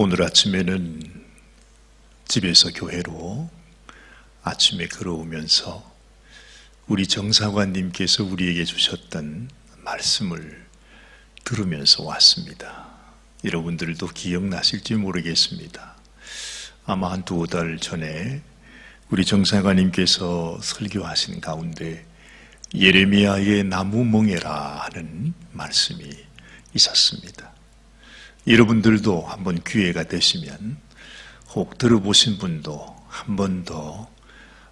오늘 아침에는 집에서 교회로 아침에 걸어오면서 우리 정사관님께서 우리에게 주셨던 말씀을 들으면서 왔습니다. 여러분들도 기억나실지 모르겠습니다. 아마 한 두어 달 전에 우리 정사관님께서 설교하신 가운데 예레미야의 나무멍에라 하는 말씀이 있었습니다. 여러분들도 한번 기회가 되시면 혹 들어보신 분도 한 번 더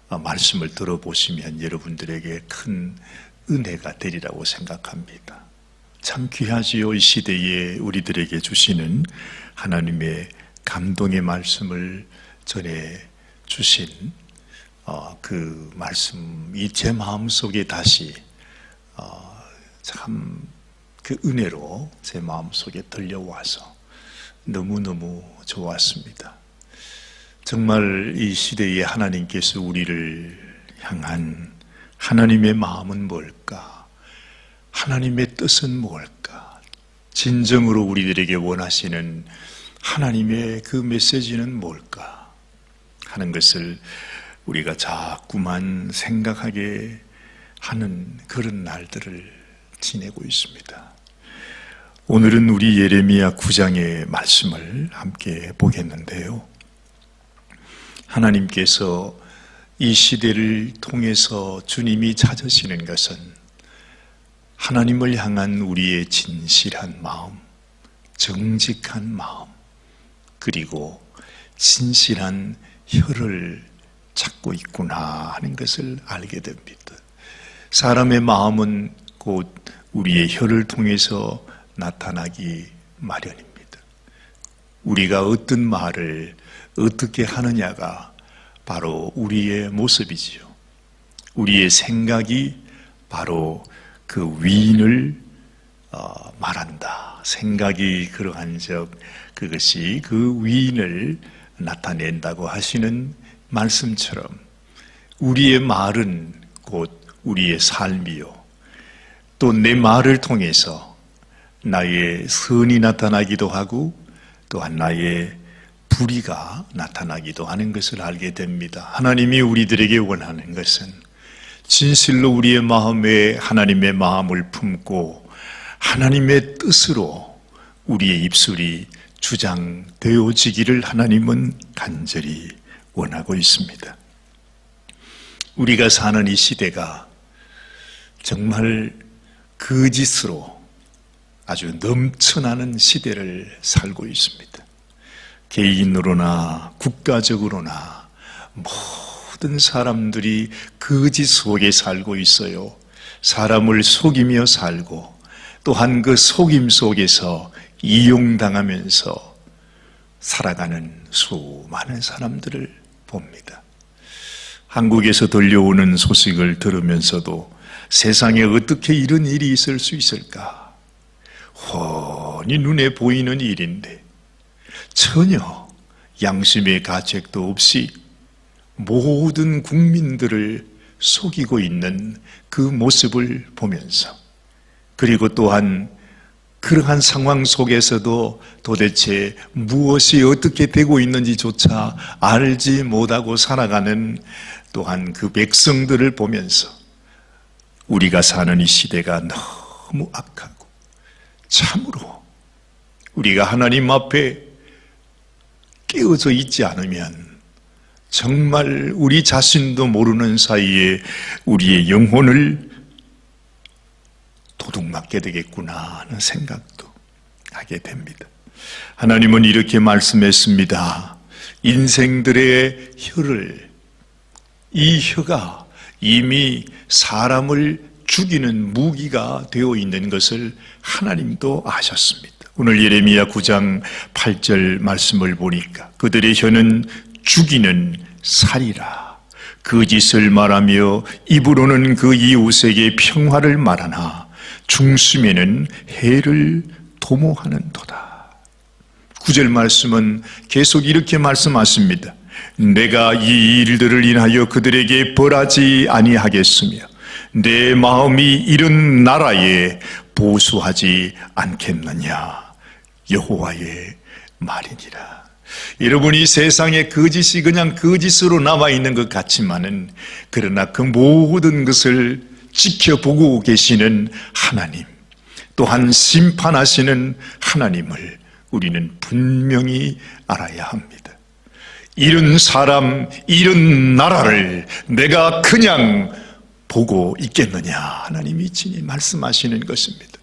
말씀을 들어보시면 여러분들에게 큰 은혜가 되리라고 생각합니다. 참 귀하지요. 이 시대에 우리들에게 주시는 하나님의 감동의 말씀을 전해 주신 그 말씀이 제 마음속에 다시 참 그 은혜로 제 마음속에 들려와서 너무너무 좋았습니다. 정말 이 시대에 하나님께서 우리를 향한 하나님의 마음은 뭘까? 하나님의 뜻은 뭘까? 진정으로 우리들에게 원하시는 하나님의 그 메시지는 뭘까? 하는 것을 우리가 자꾸만 생각하게 하는 그런 날들을 지내고 있습니다. 오늘은 우리 예레미야 9장의 말씀을 함께 보겠는데요. 하나님께서 이 시대를 통해서 주님이 찾으시는 것은 하나님을 향한 우리의 진실한 마음, 정직한 마음, 그리고 진실한 혀를 찾고 있구나 하는 것을 알게 됩니다. 사람의 마음은 곧 우리의 혀를 통해서 나타나기 마련입니다. 우리가 어떤 말을 어떻게 하느냐가 바로 우리의 모습이지요. 우리의 생각이 바로 그 위인을 말한다. 생각이 그러한 적 그것이 그 위인을 나타낸다고 하시는 말씀처럼 우리의 말은 곧 우리의 삶이요. 또 내 말을 통해서 나의 선이 나타나기도 하고 또한 나의 불의가 나타나기도 하는 것을 알게 됩니다. 하나님이 우리들에게 원하는 것은 진실로 우리의 마음에 하나님의 마음을 품고 하나님의 뜻으로 우리의 입술이 주장되어지기를 하나님은 간절히 원하고 있습니다. 우리가 사는 이 시대가 정말 거짓으로 아주 넘쳐나는 시대를 살고 있습니다. 개인으로나 국가적으로나 모든 사람들이 거짓 속에 살고 있어요. 사람을 속이며 살고 또한 그 속임 속에서 이용당하면서 살아가는 수많은 사람들을 봅니다. 한국에서 들려오는 소식을 들으면서도 세상에 어떻게 이런 일이 있을 수 있을까? 훤히 눈에 보이는 일인데 전혀 양심의 가책도 없이 모든 국민들을 속이고 있는 그 모습을 보면서 그리고 또한 그러한 상황 속에서도 도대체 무엇이 어떻게 되고 있는지조차 알지 못하고 살아가는 또한 그 백성들을 보면서 우리가 사는 이 시대가 너무 악하고 참으로 우리가 하나님 앞에 깨어져 있지 않으면 정말 우리 자신도 모르는 사이에 우리의 영혼을 도둑맞게 되겠구나 하는 생각도 하게 됩니다. 하나님은 이렇게 말씀했습니다. 인생들의 혀를, 이 혀가 이미 사람을 죽이는 무기가 되어 있는 것을 하나님도 아셨습니다. 오늘 예레미야 9장 8절 말씀을 보니까 그들의 혀는 죽이는 살이라. 거짓을 말하며 입으로는 그 이웃에게 평화를 말하나 중심에는 해를 도모하는도다. 9절 말씀은 계속 이렇게 말씀하십니다. 내가 이 일들을 인하여 그들에게 벌하지 아니하겠으며 내 마음이 이런 나라에 보수하지 않겠느냐. 여호와의 말이니라. 여러분, 이 세상에 거짓이 그냥 거짓으로 남아있는 것 같지만은, 그러나 그 모든 것을 지켜보고 계시는 하나님, 또한 심판하시는 하나님을 우리는 분명히 알아야 합니다. 이런 사람, 이런 나라를 내가 그냥 보고 있겠느냐, 하나님이 친히 말씀하시는 것입니다.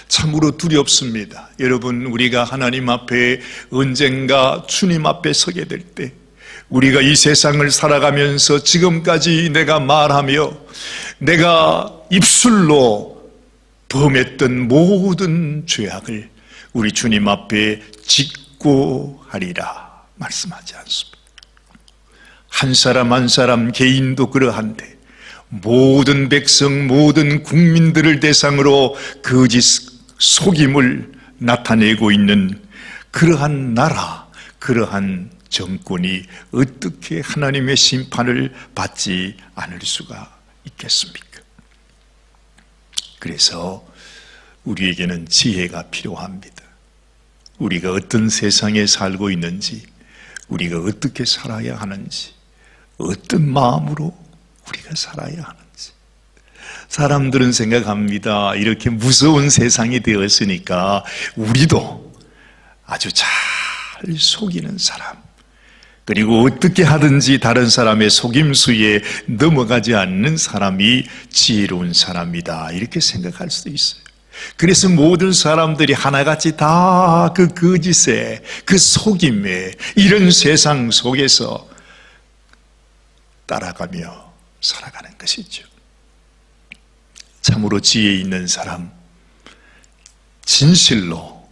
참으로 두렵습니다. 여러분, 우리가 하나님 앞에 언젠가 주님 앞에 서게 될 때, 우리가 이 세상을 살아가면서 지금까지 내가 말하며 내가 입술로 범했던 모든 죄악을 우리 주님 앞에 직고하리라 말씀하지 않습니다. 한 사람 한 사람 개인도 그러한데, 모든 백성, 모든 국민들을 대상으로 거짓 속임을 나타내고 있는 그러한 나라, 그러한 정권이 어떻게 하나님의 심판을 받지 않을 수가 있겠습니까? 그래서 우리에게는 지혜가 필요합니다. 우리가 어떤 세상에 살고 있는지, 우리가 어떻게 살아야 하는지, 어떤 마음으로 우리가 살아야 하는지. 사람들은 생각합니다. 이렇게 무서운 세상이 되었으니까 우리도 아주 잘 속이는 사람, 그리고 어떻게 하든지 다른 사람의 속임수에 넘어가지 않는 사람이 지혜로운 사람이다, 이렇게 생각할 수도 있어요. 그래서 모든 사람들이 하나같이 다 그 거짓에, 그 속임에, 이런 세상 속에서 따라가며 살아가는 것이죠. 참으로 지혜 있는 사람, 진실로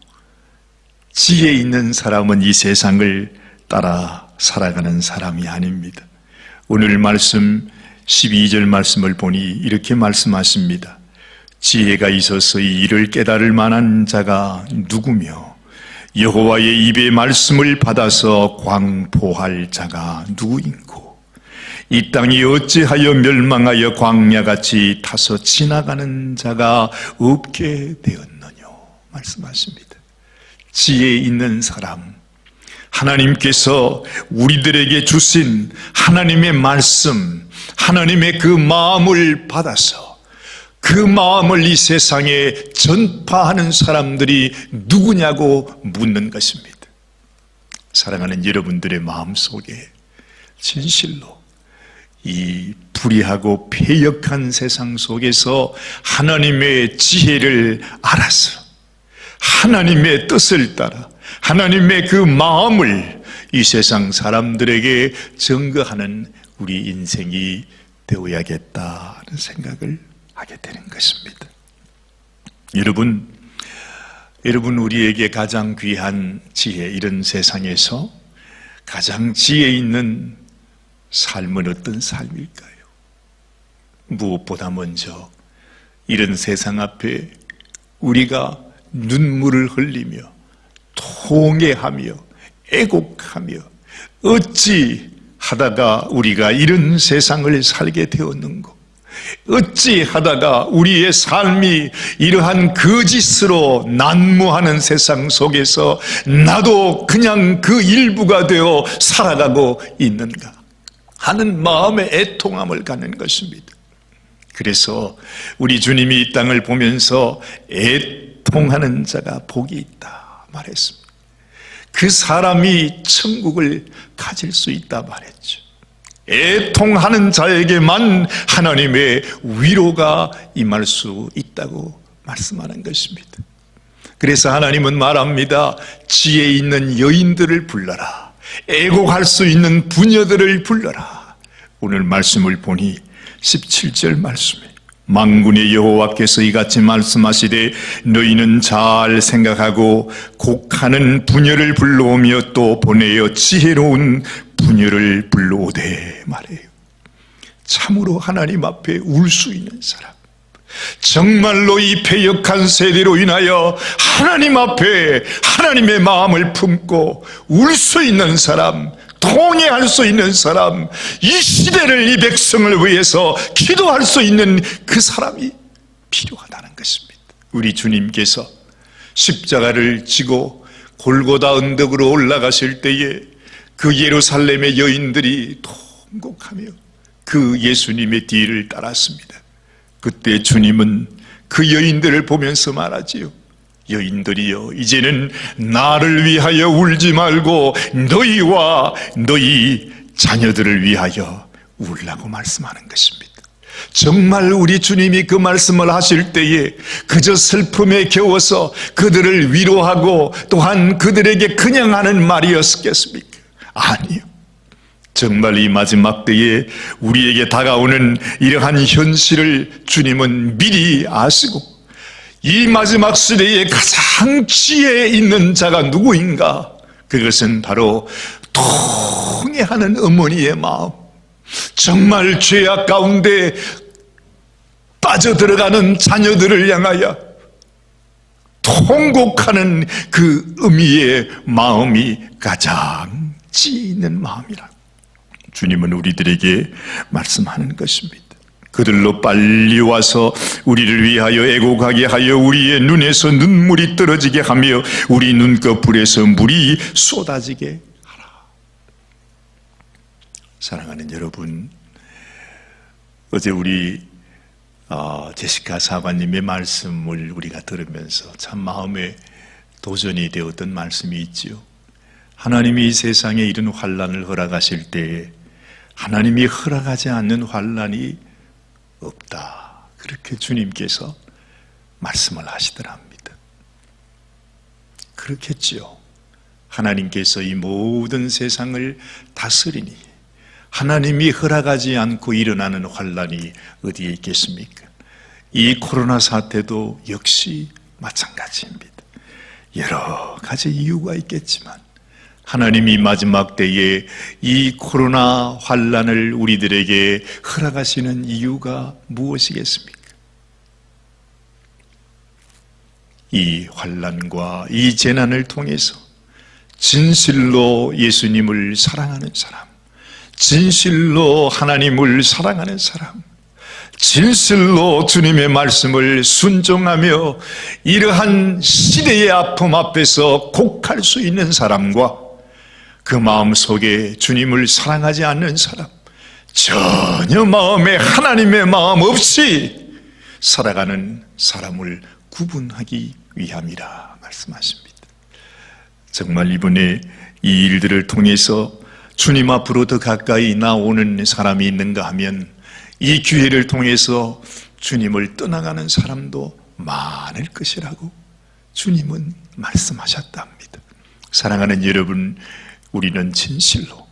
지혜 있는 사람은 이 세상을 따라 살아가는 사람이 아닙니다. 오늘 말씀 12절 말씀을 보니 이렇게 말씀하십니다. 지혜가 있어서 이 일을 깨달을 만한 자가 누구며 여호와의 입의 말씀을 받아서 광포할 자가 누구인고, 이 땅이 어찌하여 멸망하여 광야같이 타서 지나가는 자가 없게 되었느뇨 말씀하십니다. 지혜 있는 사람, 하나님께서 우리들에게 주신 하나님의 말씀, 하나님의 그 마음을 받아서 그 마음을 이 세상에 전파하는 사람들이 누구냐고 묻는 것입니다. 사랑하는 여러분들의 마음속에 진실로 이 불의하고 패역한 세상 속에서 하나님의 지혜를 알아서 하나님의 뜻을 따라 하나님의 그 마음을 이 세상 사람들에게 증거하는 우리 인생이 되어야겠다는 생각을 하게 되는 것입니다. 여러분 우리에게 가장 귀한 지혜, 이런 세상에서 가장 지혜 있는 삶은 어떤 삶일까요? 무엇보다 먼저 이런 세상 앞에 우리가 눈물을 흘리며 통회하며 애곡하며 어찌 하다가 우리가 이런 세상을 살게 되었는고, 어찌 하다가 우리의 삶이 이러한 거짓으로 난무하는 세상 속에서 나도 그냥 그 일부가 되어 살아가고 있는가 하는 마음의 애통함을 갖는 것입니다. 그래서 우리 주님이 이 땅을 보면서 애통하는 자가 복이 있다 말했습니다. 그 사람이 천국을 가질 수 있다 말했죠. 애통하는 자에게만 하나님의 위로가 임할 수 있다고 말씀하는 것입니다. 그래서 하나님은 말합니다. 지혜 있는 여인들을 불러라. 애곡할 수 있는 부녀들을 불러라. 오늘 말씀을 보니 17절 말씀에 만군의 여호와께서 이같이 말씀하시되 너희는 잘 생각하고 곡하는 부녀를 불러오며 또 보내어 지혜로운 부녀를 불러오되 말해요. 참으로 하나님 앞에 울 수 있는 사람, 정말로 이 패역한 세대로 인하여 하나님 앞에 하나님의 마음을 품고 울 수 있는 사람, 통회할 수 있는 사람, 이 시대를, 이 백성을 위해서 기도할 수 있는 그 사람이 필요하다는 것입니다. 우리 주님께서 십자가를 지고 골고다 언덕으로 올라가실 때에 그 예루살렘의 여인들이 통곡하며 그 예수님의 뒤를 따랐습니다. 그때 주님은 그 여인들을 보면서 말하지요. 여인들이여, 이제는 나를 위하여 울지 말고 너희와 너희 자녀들을 위하여 울라고 말씀하는 것입니다. 정말 우리 주님이 그 말씀을 하실 때에 그저 슬픔에 겨워서 그들을 위로하고 또한 그들에게 그냥 하는 말이었겠습니까? 아니요. 정말 이 마지막 때에 우리에게 다가오는 이러한 현실을 주님은 미리 아시고 이 마지막 시대에 가장 지혜 있는 자가 누구인가? 그것은 바로 통회하는 어머니의 마음, 정말 죄악 가운데 빠져들어가는 자녀들을 향하여 통곡하는 그 어미의 마음이 가장 지혜 있는 마음이라 주님은 우리들에게 말씀하는 것입니다. 그들로 빨리 와서 우리를 위하여 애곡하게 하여 우리의 눈에서 눈물이 떨어지게 하며 우리 눈꺼풀에서 물이 쏟아지게 하라. 사랑하는 여러분, 어제 우리 제시카 사관님의 말씀을 우리가 들으면서 참 마음에 도전이 되었던 말씀이 있지요. 하나님이 이 세상에 이런 환난을 허락하실 때에 하나님이 허락하지 않는 환난이 없다, 그렇게 주님께서 말씀을 하시더랍니다. 그렇겠지요. 하나님께서 이 모든 세상을 다스리니 하나님이 허락하지 않고 일어나는 환난이 어디에 있겠습니까? 이 코로나 사태도 역시 마찬가지입니다. 여러 가지 이유가 있겠지만 하나님이 마지막 때에 이 코로나 환난을 우리들에게 허락하시는 이유가 무엇이겠습니까? 이 환난과 이 재난을 통해서 진실로 예수님을 사랑하는 사람, 진실로 하나님을 사랑하는 사람, 진실로 주님의 말씀을 순종하며 이러한 시대의 아픔 앞에서 곡할 수 있는 사람과 그 마음 속에 주님을 사랑하지 않는 사람, 전혀 마음에 하나님의 마음 없이 살아가는 사람을 구분하기 위함이라 말씀하십니다. 정말 이번에 이 일들을 통해서 주님 앞으로 더 가까이 나오는 사람이 있는가 하면 이 기회를 통해서 주님을 떠나가는 사람도 많을 것이라고 주님은 말씀하셨답니다. 사랑하는 여러분, 우리는 진실로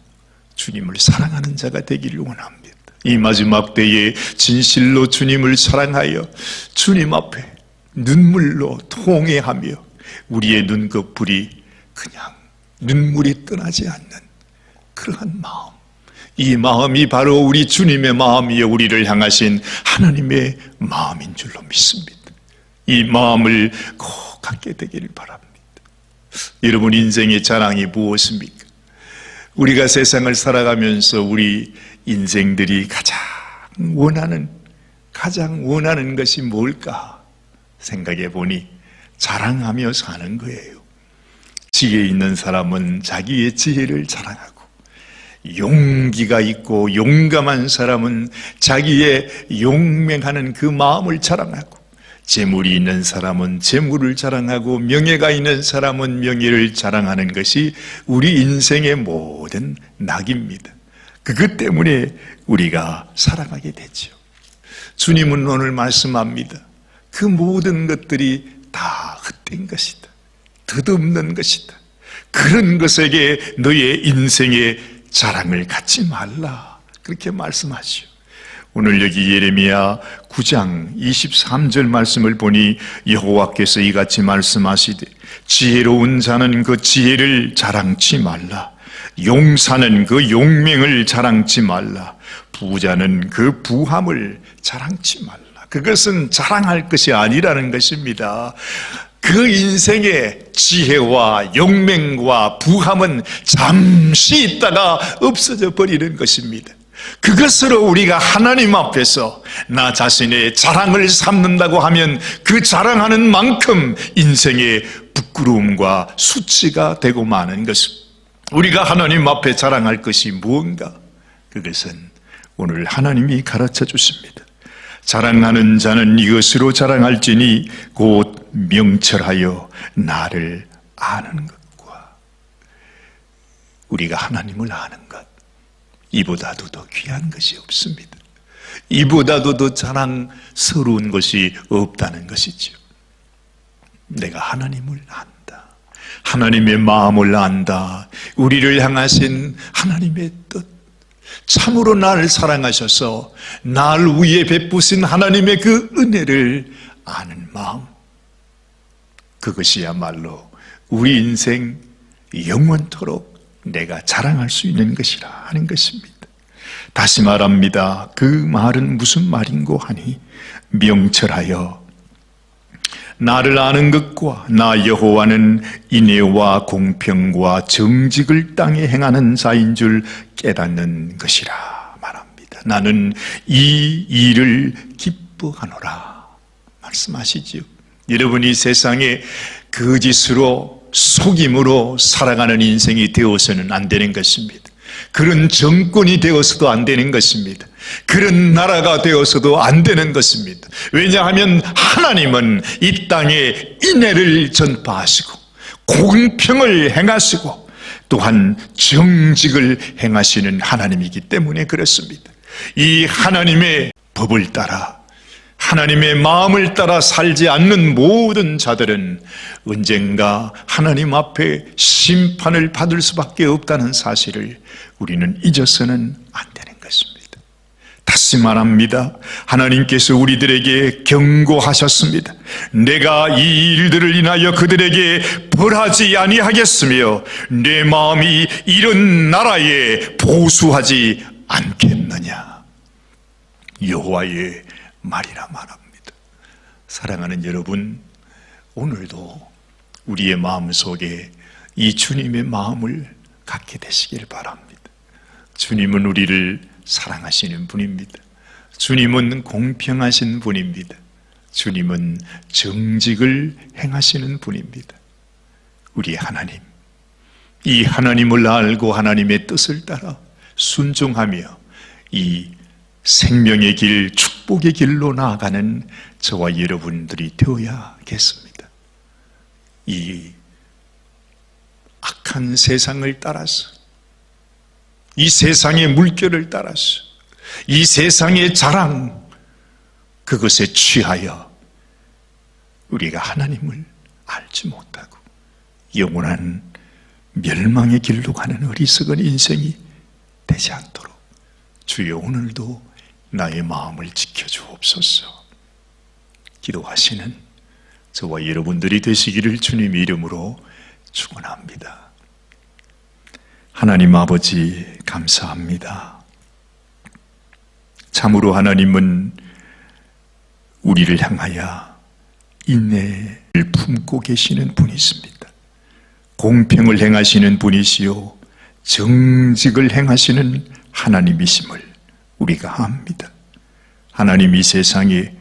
주님을 사랑하는 자가 되기를 원합니다. 이 마지막 때에 진실로 주님을 사랑하여 주님 앞에 눈물로 통회하며 우리의 눈꺼풀이 그냥 눈물이 떠나지 않는 그러한 마음, 이 마음이 바로 우리 주님의 마음이요 우리를 향하신 하나님의 마음인 줄로 믿습니다. 이 마음을 꼭 갖게 되기를 바랍니다. 여러분, 인생의 자랑이 무엇입니까? 우리가 세상을 살아가면서 우리 인생들이 가장 원하는 것이 뭘까 생각해 보니 자랑하며 사는 거예요. 지혜 있는 사람은 자기의 지혜를 자랑하고, 용기가 있고 용감한 사람은 자기의 용맹하는 그 마음을 자랑하고, 재물이 있는 사람은 재물을 자랑하고, 명예가 있는 사람은 명예를 자랑하는 것이 우리 인생의 모든 낙입니다. 그것 때문에 우리가 살아가게 되죠. 주님은 오늘 말씀합니다. 그 모든 것들이 다 헛된 것이다, 덧없는 것이다. 그런 것에게 너의 인생의 자랑을 갖지 말라, 그렇게 말씀하시오. 오늘 여기 예레미야 9장 23절 말씀을 보니 여호와께서 이같이 말씀하시되, 지혜로운 자는 그 지혜를 자랑치 말라, 용사는 그 용맹을 자랑치 말라, 부자는 그 부함을 자랑치 말라. 그것은 자랑할 것이 아니라는 것입니다. 그 인생의 지혜와 용맹과 부함은 잠시 있다가 없어져 버리는 것입니다. 그것으로 우리가 하나님 앞에서 나 자신의 자랑을 삼는다고 하면 그 자랑하는 만큼 인생의 부끄러움과 수치가 되고 마는 것은 우리가 하나님 앞에 자랑할 것이 무언가? 그것은 오늘 하나님이 가르쳐 주십니다. 자랑하는 자는 이것으로 자랑할지니 곧 명철하여 나를 아는 것과 우리가 하나님을 아는 것, 이보다도 더 귀한 것이 없습니다. 이보다도 더 자랑스러운 것이 없다는 것이죠. 내가 하나님을 안다, 하나님의 마음을 안다, 우리를 향하신 하나님의 뜻, 참으로 나를 사랑하셔서 날 위해 베푸신 하나님의 그 은혜를 아는 마음, 그것이야말로 우리 인생 영원토록 내가 자랑할 수 있는 것이라 하는 것입니다. 다시 말합니다. 그 말은 무슨 말인고 하니 명철하여 나를 아는 것과 나 여호와는 인애와 공평과 정직을 땅에 행하는 자인 줄 깨닫는 것이라 말합니다. 나는 이 일을 기뻐하노라 말씀하시지요. 여러분이 세상에 거짓으로 속임으로 살아가는 인생이 되어서는 안 되는 것입니다. 그런 정권이 되어서도 안 되는 것입니다. 그런 나라가 되어서도 안 되는 것입니다. 왜냐하면 하나님은 이 땅에 인애를 전파하시고 공평을 행하시고 또한 정직을 행하시는 하나님이기 때문에 그렇습니다. 이 하나님의 법을 따라 하나님의 마음을 따라 살지 않는 모든 자들은 언젠가 하나님 앞에 심판을 받을 수밖에 없다는 사실을 우리는 잊어서는 안 되는 것입니다. 다시 말합니다. 하나님께서 우리들에게 경고하셨습니다. 내가 이 일들을 인하여 그들에게 벌하지 아니하겠으며 내 마음이 이런 나라에 보수하지 않겠느냐. 여호와의 말이라 말합니다. 사랑하는 여러분, 오늘도 우리의 마음속에 이 주님의 마음을 갖게 되시길 바랍니다. 주님은 우리를 사랑하시는 분입니다. 주님은 공평하신 분입니다. 주님은 정직을 행하시는 분입니다. 우리 하나님, 이 하나님을 알고 하나님의 뜻을 따라 순종하며 이 생명의 길, 축복의 길로 나아가는 저와 여러분들이 되어야겠습니다. 이 악한 세상을 따라서, 이 세상의 물결을 따라서, 이 세상의 자랑, 그것에 취하여 우리가 하나님을 알지 못하고 영원한 멸망의 길로 가는 어리석은 인생이 되지 않도록 주여 오늘도 나의 마음을 지켜주옵소서. 기도하시는 저와 여러분들이 되시기를 주님의 이름으로 축원합니다. 하나님 아버지 감사합니다. 참으로 하나님은 우리를 향하여 인내를 품고 계시는 분이십니다. 공평을 행하시는 분이시요 정직을 행하시는 하나님이심을 우리가 압니다. 하나님 이 세상에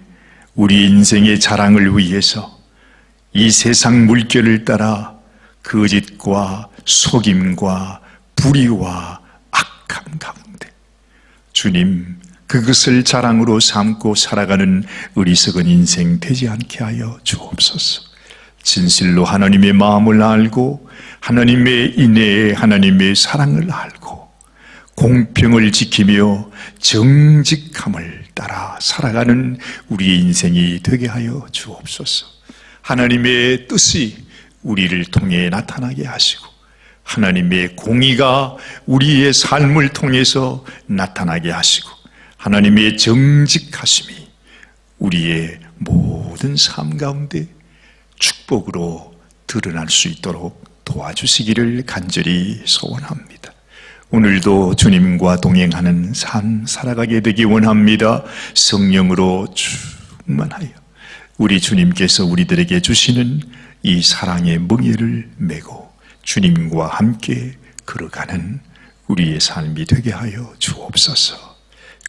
우리 인생의 자랑을 위해서 이 세상 물결을 따라 거짓과 속임과 불의와 악함 가운데 주님 그것을 자랑으로 삼고 살아가는 어리석은 인생 되지 않게 하여 주옵소서. 진실로 하나님의 마음을 알고 하나님의 인애, 하나님의 사랑을 알고 공평을 지키며 정직함을 따라 살아가는 우리의 인생이 되게 하여 주옵소서. 하나님의 뜻이 우리를 통해 나타나게 하시고 하나님의 공의가 우리의 삶을 통해서 나타나게 하시고 하나님의 정직하심이 우리의 모든 삶 가운데 축복으로 드러날 수 있도록 도와주시기를 간절히 소원합니다. 오늘도 주님과 동행하는 삶 살아가게 되기 원합니다. 성령으로 충만하여 우리 주님께서 우리들에게 주시는 이 사랑의 멍에를 메고 주님과 함께 걸어가는 우리의 삶이 되게 하여 주옵소서.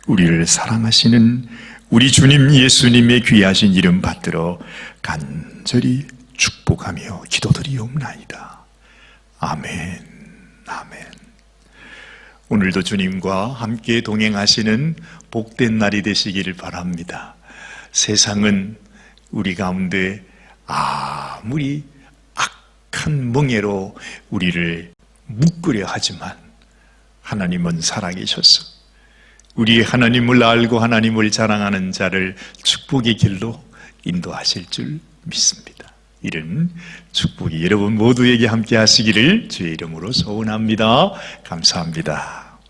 우리를 사랑하시는 우리 주님 예수님의 귀하신 이름 받들어 간절히 축복하며 기도드리옵나이다. 아멘. 아멘. 오늘도 주님과 함께 동행하시는 복된 날이 되시기를 바랍니다. 세상은 우리 가운데 아무리 악한 멍에로 우리를 묶으려 하지만 하나님은 살아계셔서 우리 하나님을 알고 하나님을 자랑하는 자를 축복의 길로 인도하실 줄 믿습니다. 이런 축복이 여러분 모두에게 함께 하시기를 주의 이름으로 소원합니다. 감사합니다.